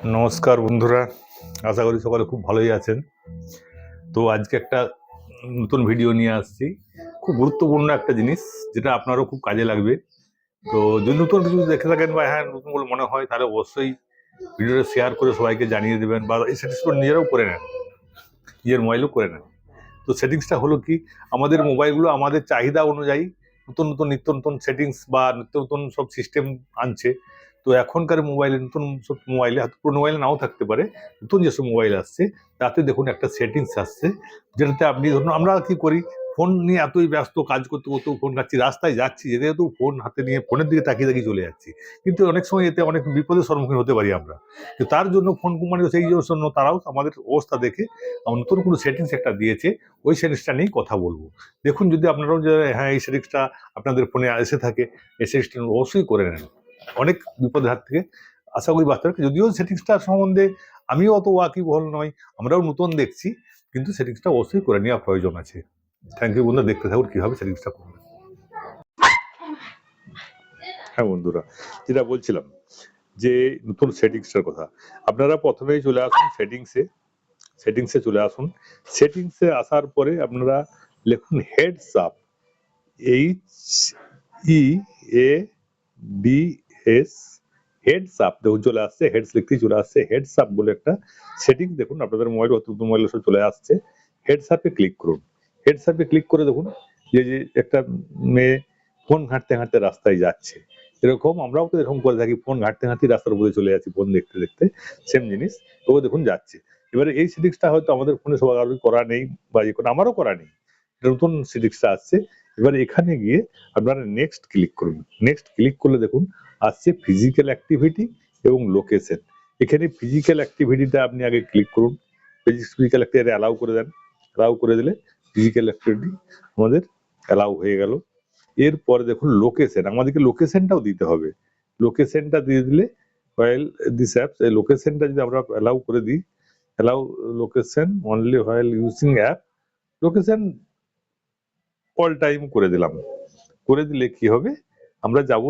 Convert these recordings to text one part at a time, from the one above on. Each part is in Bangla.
নমস্কার বন্ধুরা, আশা করি সকলে খুব ভালোই আছেন। তো আজকে একটা নতুন ভিডিও নিয়ে আসছি, খুব গুরুত্বপূর্ণ একটা জিনিস যেটা আপনারও খুব কাজে লাগবে। তো যদি নতুন কিছু দেখে থাকেন বা হ্যাঁ নতুন বলে মনে হয়, তাহলে অবশ্যই ভিডিওটা শেয়ার করে সবাইকে জানিয়ে দেবেন, বা এই সেটিংস করে নিজেরাও করে নেন, নিজের মোবাইলও করে নেন। তো সেটিংসটা হলো কি, আমাদের মোবাইলগুলো আমাদের চাহিদা অনুযায়ী নতুন নতুন নিত্য নতুন সেটিংস বা নিত্য নতুন সব সিস্টেম আনছে। তো এখনকার মোবাইলে নতুন সব মোবাইলে, হয়তো পুরোনো মোবাইলে নাও থাকতে পারে, নতুন যেসব মোবাইল আসছে তাতে দেখুন একটা সেটিংস আসছে, যেটাতে আপনি ধরুন, আমরা কি করি, ফোন নিয়ে এতই ব্যস্ত, কাজ করতে করতেও ফোন ঘাটছি, রাস্তায় যাচ্ছি যেতে যেতেও ফোন হাতে নিয়ে ফোনের দিকে তাকিয়ে তাকিয়ে চলে যাচ্ছি। কিন্তু অনেক সময় এতে অনেক বিপদের সম্মুখীন হতে পারি আমরা। তো তার জন্য ফোন কোম্পানি সেই জন্য তারাও আমাদের অবস্থা দেখে নতুন কোনো সেটিংস একটা দিয়েছে, ওই সেটিংসটা নিয়েই কথা বলবো। দেখুন, যদি আপনারাও যে হ্যাঁ এই সেটিংসটা আপনাদের ফোনে এসে থাকে, এই সেটিংসটা অবশ্যই করে নেন, অনেক বিপদের হাত থেকে আশা করি বাঁচতে পারবে। যদিও সেটিংসটা সম্বন্ধে আমিও অত ওয়াকিবহাল নয়, আমরাও নতুন দেখছি, কিন্তু সেটিংসটা অবশ্যই করে নেওয়া প্রয়োজন আছে। থ্যাংক ইউ বন্ধুরা, দেখতে থাকুন কীভাবে সেটিংসটা করবেন। হ্যাঁ বন্ধুরা, যেটা বলছিলাম যে নতুন সেটিংসটার কথা, আপনারা প্রথমেই চলে আসুন সেটিংসে চলে আসুন। সেটিংসে আসার পরে আপনারা লিখুন heads up, HEADS, heads up. দেখুন চলে আসছে, হেডস লিখতেই চলে আসছে, হেডস আপ বলে একটা সেটিংস। দেখুন আপনাদের মোবাইলে সব চলে আসছে। হেডস আপে ক্লিক করুন। হেডস আপে ক্লিক করে দেখুন যে যে একটা মেয়ে ফোন ঘাঁটতে ঘাঁটতে রাস্তায় যাচ্ছে, এরকম আমরাও তো এরকম করে থাকি, ফোন ঘাঁটতে ঘাঁটতে রাস্তার উপরে চলে যাচ্ছি, ফোন দেখতে দেখতে, সেম জিনিস। তবু দেখুন যাচ্ছে। এবারে এই সেটিংসটা হয়তো আমাদের ফোনে সবার কারোর করা নেই, বা আমারও করা নেই, নতুন সেটিংসটা আসছে। এবার এখানে গিয়ে আপনারা নেক্সট ক্লিক করুন। নেক্সট ক্লিক করলে দেখুন আসছে ফিজিক্যাল অ্যাক্টিভিটি এবং লোকেশন। এখানে ফিজিক্যাল অ্যাক্টিভিটিটা আপনি আগে ক্লিক করুন। ফিজিক্যাল অ্যাক্টিভিটি অ্যালাউ করে দেন। অ্যালাউ করে দিলে ফিজিক্যাল অ্যাক্টিভিটি আমাদের অ্যালাউ হয়ে গেল। এরপরে দেখুন লোকেশন, আমাদেরকে লোকেশনটাও দিতে হবে। লোকেশনটা দিয়ে দিলে while this apps, এই লোকেশনটা যদি আমরা অ্যালাউ করে দিই, allow location only while using app, location all time করে দিলাম। করে দিলে কি হবে, আমরা যাবো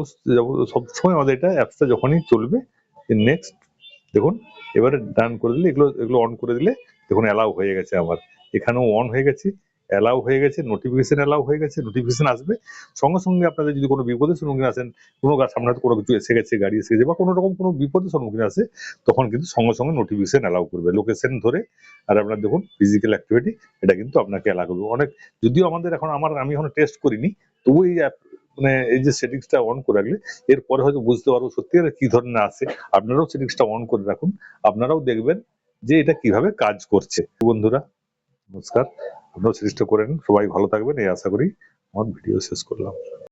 সবসময় আমাদের এটা অ্যাপসটা যখনই চলবে, নেক্সট দেখুন, এবারে ডান করে দিলে এগুলো এগুলো অন করে দিলে দেখুন অ্যালাউ হয়ে গেছে আমার, এখানেও অন হয়ে গেছে, অ্যালাউ হয়ে গেছে, নোটিফিকেশন অ্যালাউ হয়ে গেছে, নোটিফিকেশন আসবে সঙ্গে সঙ্গে। আপনাদের যদি কোনো বিপদের সম্মুখীন আসেন, কোনো সামনে কোনো কিছু এসে গেছে, গাড়ি এসে গেছে, বা কোনো রকম কোনো বিপদের সম্মুখীন আসে, তখন কিন্তু সঙ্গে সঙ্গে নোটিফিকেশন অ্যালাউ করবে লোকেশন ধরে। আর আপনার দেখুন ফিজিক্যাল অ্যাক্টিভিটি, এটা কিন্তু আপনাকে অ্যালাউ করবে অনেক। যদিও আমাদের এখন আমি এখনো টেস্ট করিনি, তবু এই অ্যাপ মানে এই যে সেটিংসটা অন করে রাখলে এরপরে হয়তো বুঝতে পারবো সত্যি কি ধরনের আছে। আপনারাও সেটিংসটা অন করে রাখুন, আপনারাও দেখবেন যে এটা কিভাবে কাজ করছে। বন্ধুরা নমস্কার, আপনারাও সেটিংসটা করে নিন, সবাই ভালো থাকবেন এই আশা করি। আমার ভিডিও শেষ করলাম।